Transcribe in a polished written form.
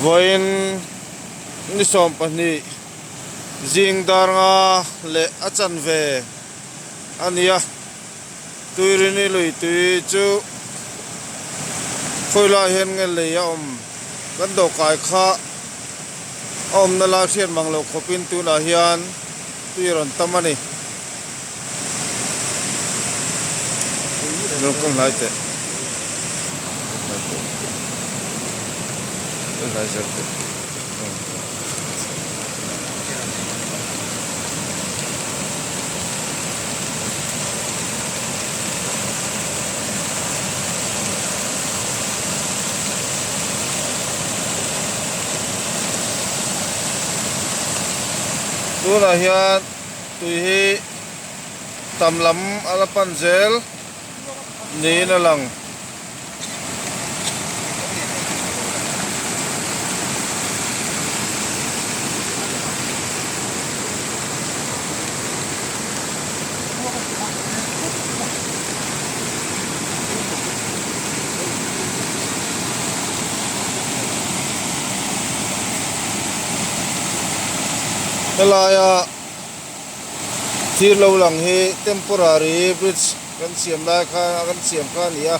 voin ni som pani jing dar nga le achan ve ania tuirini lui tui chu khoila hen nge le ya kan do kai kha na la thian manglo khopin tu na hian tuiron tamani no kon lai te lai te tu là hiện tùy hi tầm lắm alapan gel ní là lằng helaya thir lo lang hi temporary bridge kan siam lai kha kan siam kha nia